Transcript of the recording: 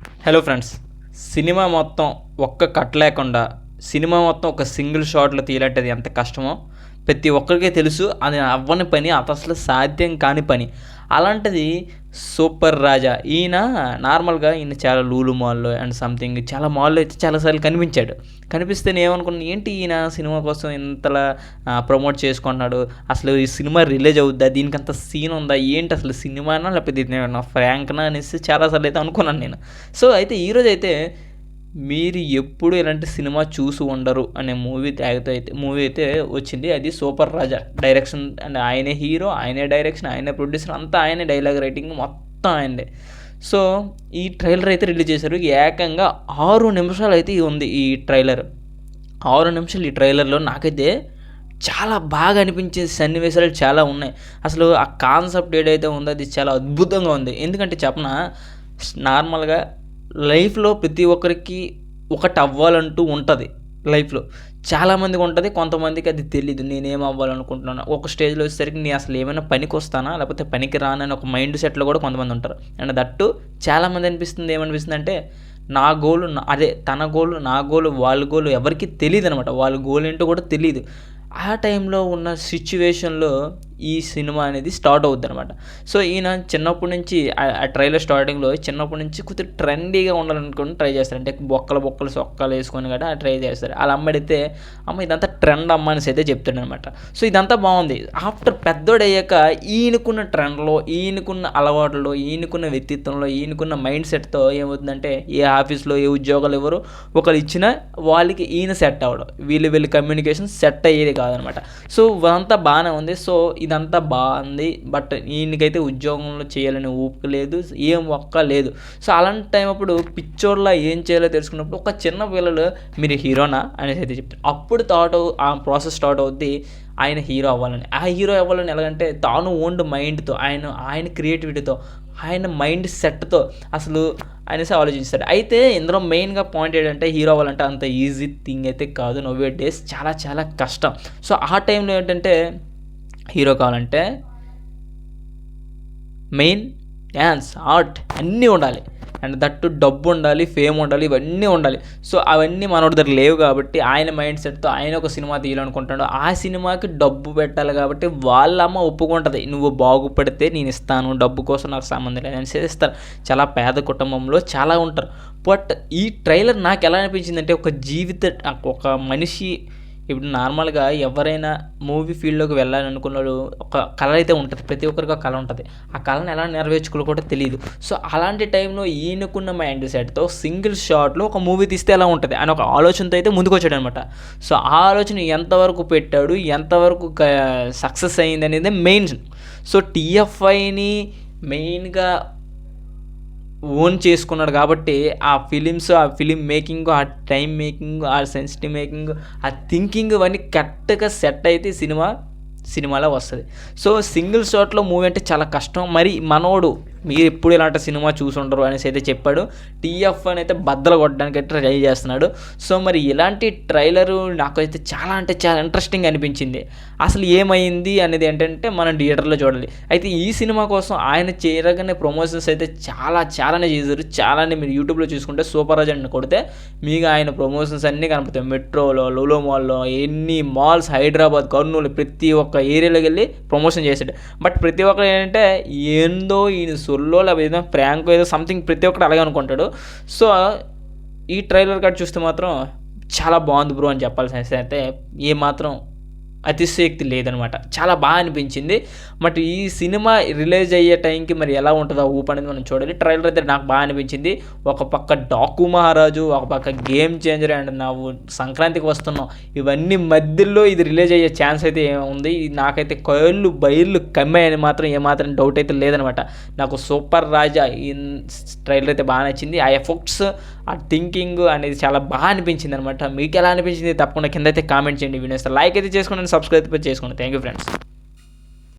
Hello friends, cinema మొత్తం ఒక్క cut లేకుండా సినిమా మొత్తం ఒక సింగిల్ షాట్లో తీయాలంటే అది ఎంత కష్టమో ప్రతి ఒక్కరికీ తెలుసు. అది అవ్వని పని, అది అసలు సాధ్యం కాని పని. అలాంటిది సూపర్ రాజా ఈయన నార్మల్గా ఈయన చాలా లూలు మాల్లో అండ్ సంథింగ్ చాలా మాల్లో అయితే చాలాసార్లు కనిపించాడు. కనిపిస్తే నేను ఏమనుకున్నాను, ఏంటి ఈయన సినిమా కోసం ఇంతలా ప్రమోట్ చేసుకుంటున్నాడు, అసలు ఈ సినిమా రిలీజ్ అవుద్దా, దీనికి అంత సీన్ ఉందా, ఏంటి అసలు సినిమానా లేకపోతే ఇది ఫ్రాంక్నా అనేసి చాలాసార్లు అయితే అనుకున్నాను నేను. సో అయితే ఈరోజు అయితే మీరు ఎప్పుడు ఇలాంటి సినిమా చూసి ఉండరు అనే మూవీ అయితే వచ్చింది. అది సూపర్ రాజా డైరెక్షన్ అండ్ ఆయనే హీరో, ఆయనే డైరెక్షన్, ఆయనే ప్రొడ్యూసర్, అంతా ఆయనే డైలాగ్ రైటింగ్ మొత్తం ఆయనదే. సో ఈ ట్రైలర్ అయితే రిలీజ్ చేశారు. ఏకంగా 6 నిమిషాలు అయితే ఉంది ఈ ట్రైలర్. 6 నిమిషాలు ఈ ట్రైలర్లో నాకైతే చాలా బాగా అనిపించే సన్నివేశాలు చాలా ఉన్నాయి. అసలు ఆ కాన్సెప్ట్ ఏదైతే ఉందో అది చాలా అద్భుతంగా ఉంది. ఎందుకంటే చెప్పనా, నార్మల్గా లైఫ్లో ప్రతి ఒక్కరికి ఒకటి అవ్వాలంటూ ఉంటుంది. లైఫ్లో చాలామందికి ఉంటుంది, కొంతమందికి అది తెలీదు. నేనేం అవ్వాలనుకుంటున్నాను, ఒక స్టేజ్లో వచ్చేసరికి నేను అసలు ఏమైనా పనికి వస్తానా లేకపోతే పనికి రానని ఒక మైండ్ సెట్లో కూడా కొంతమంది ఉంటారు. అండ్ దట్టు చాలామంది ఏమనిపిస్తుంది అంటే నా గోలు అదే తన గోలు, నా గోలు, వాళ్ళ గోలు ఎవరికి తెలియదు అనమాట. వాళ్ళ గోల్ ఏంటో కూడా తెలియదు. ఆ టైంలో ఉన్న సిచ్యువేషన్లో ఈ సినిమా అనేది స్టార్ట్ అవుద్ది అనమాట. సో ఈయన చిన్నప్పటి నుంచి ఆ ట్రైలర్ స్టార్టింగ్లో చిన్నప్పటి నుంచి కొద్దిగా ట్రెండీగా ఉండాలనుకుని ట్రై చేస్తారు. అంటే బొక్కలు సొక్కలు వేసుకొని కూడా ట్రై చేస్తారు. అలా అమ్మాడితే అమ్మ ఇదంతా ట్రెండ్ అమ్మ అనేసి అయితే చెప్తాడు అనమాట. సో ఇదంతా బాగుంది. ఆఫ్టర్ పెద్దోడయ్యాక ఈయనకున్న ట్రెండ్లో, ఈయనకున్న అలవాటులో, ఈయనకున్న వ్యక్తిత్వంలో, ఈయనకున్న మైండ్ సెట్తో ఏమవుతుందంటే ఏ ఆఫీస్లో ఏ ఉద్యోగాలు ఎవరు ఒకరు ఇచ్చినా వాళ్ళకి ఈయన సెట్ అవ్వడం, వీళ్ళ కమ్యూనికేషన్ సెట్ అయ్యేది కాదనమాట. సో ఇదంతా బాగానే ఉంది. సో ఇదంతా బాగుంది. బట్ ఈయనకైతే ఉద్యోగంలో చేయాలని ఊపిక లేదు, ఏం ఒక్క లేదు. సో అలాంటి టైం అప్పుడు పిచ్చోడ్లా ఏం చేయాలో తెలుసుకున్నప్పుడు ఒక చిన్న పిల్లలు మీరు హీరోనా అనేసి అయితే చెప్తారు. అప్పుడు ఆ ప్రాసెస్ స్టార్ట్ అవుద్ది ఆయన హీరో అవ్వాలని. ఆ హీరో అవ్వాలని ఎలాగంటే తాను ఓన్డ్ మైండ్తో, ఆయన క్రియేటివిటీతో, ఆయన మైండ్ సెట్తో అసలు అనేసి ఆలోచిస్తాడు. అయితే ఇందులో మెయిన్గా పాయింట్ ఏంటంటే హీరో అవ్వాలంటే అంత ఈజీ థింగ్ అయితే కాదు. నోవే డేస్ చాలా చాలా కష్టం. సో ఆ టైంలో ఏంటంటే హీరో కావాలంటే మెయిన్ డ్యాన్స్, ఆర్ట్ అన్నీ ఉండాలి. అండ్ దట్టు డబ్బు ఉండాలి, ఫేమ్ ఉండాలి, ఇవన్నీ ఉండాలి. సో అవన్నీ మనోడి దగ్గర లేవు కాబట్టి ఆయన మైండ్ సెట్తో ఆయన ఒక సినిమా తీయాలనుకుంటాడు. ఆ సినిమాకి డబ్బు పెట్టాలి కాబట్టి వాళ్ళ అమ్మ ఒప్పుకుంటుంది, నువ్వు బాగుపడితే నేను ఇస్తాను, డబ్బు కోసం నాకు సంబంధం లేదు అని ఇస్తారు. చాలా పేద కుటుంబంలో చాలా ఉంటారు. బట్ ఈ ట్రైలర్ నాకు ఎలా అనిపించిందంటే ఒక మనిషి ఇప్పుడు నార్మల్గా ఎవరైనా మూవీ ఫీల్డ్లోకి వెళ్ళాలనుకున్నాడు, ఒక కళ అయితే ఉంటుంది. ప్రతి ఒక్కరికి ఒక కళ ఉంటుంది. ఆ కళను ఎలా నెరవేర్చుకోవాలో కూడా తెలియదు. సో అలాంటి టైంలో ఈయనకున్న మైండ్ సెట్తో సింగిల్ షాట్లో ఒక మూవీ తీస్తే ఎలా ఉంటుంది అని ఒక ఆలోచనతో అయితే ముందుకు వచ్చాడు అనమాట. సో ఆ ఆలోచన ఎంతవరకు పెట్టాడు, ఎంతవరకు సక్సెస్ అయింది అనేది మెయిన్. సో టీఎఫ్ఐని మెయిన్గా ఓన్ చేసుకున్నాడు కాబట్టి ఆ ఫిలిం మేకింగ్, ఆ టైం మేకింగ్, ఆ సెన్సిటివ్ మేకింగ్, ఆ థింకింగ్ ఇవన్నీ కరెక్ట్గా సెట్ అయితే సినిమాలో వస్తుంది. సో సింగిల్ షాట్లో మూవీ అంటే చాలా కష్టం. మరి మనోడు మీరు ఎప్పుడు ఇలాంటి సినిమా చూసి ఉండరు అనేసి అయితే చెప్పాడు. టీఎఫ్ అని అయితే బద్దలు కొట్టడానికి అయితే ట్రై చేస్తున్నాడు. సో మరి ఇలాంటి ట్రైలరు నాకైతే చాలా అంటే చాలా ఇంట్రెస్టింగ్ అనిపించింది. అసలు ఏమైంది అనేది ఏంటంటే మనం థియేటర్లో చూడాలి. అయితే ఈ సినిమా కోసం ఆయన చేయగానే ప్రమోషన్స్ అయితే చాలానే చేశారు. చాలానే మీరు యూట్యూబ్లో చూసుకుంటే సూపర్ రాజా అని కొడితే మీకు ఆయన ప్రమోషన్స్ అన్నీ కనపడతాయి. మెట్రోలో, లూలో మాల్లో, ఎన్ని మాల్స్, హైదరాబాద్, కర్నూలు, ప్రతి ఒక్క ఏరియాలోకి వెళ్ళి ప్రమోషన్ చేశాడు. బట్ ప్రతి ఒక్కరు ఏంటంటే ఏందో ఈయన సొల్లో లేకపోతే ఏదో ప్రాంక్ ఏదో సంథింగ్ ప్రతి ఒక్కటి అలాగే అనుకుంటాడు. సో ఈ ట్రైలర్ కార్డ్ చూస్తే మాత్రం చాలా బాగుంది బ్రో అని చెప్పాల్సిన అయితే ఏమాత్రం అతిశయోక్తి లేదనమాట. చాలా బాగా అనిపించింది. బట్ ఈ సినిమా రిలీజ్ అయ్యే టైంకి మరి ఎలా ఉంటుందో ఊపు అనేది మనం చూడాలి. ట్రైలర్ అయితే నాకు బాగా అనిపించింది. ఒక పక్క డాకు మహారాజు, ఒక పక్క గేమ్ చేంజర్ అండ్ ನಾವು సంక్రాంతికి వస్తున్నాం, ఇవన్నీ మధ్యలో ఇది రిలీజ్ అయ్యే ఛాన్స్ అయితే ఉంది. నాకైతే బయళ్ళు కమ్మాయని మాత్రం ఏమాత్రం డౌట్ అయితే లేదనమాట. నాకు సూపర్ రాజా ఈ ట్రైలర్ అయితే బాగా నచ్చింది. ఆ ఎఫెక్ట్స్, ఆ థింకింగ్ అనేది చాలా బాగా అనిపించింది అనమాట. మీకు ఎలా అనిపించింది తప్పకుండా కింద అయితే కామెంట్ చేయండి. వీడియోస్ లైక్ అయితే చేసుకోండి, సబ్స్క్రైబ్ చేసుకోండి. Thank you friends.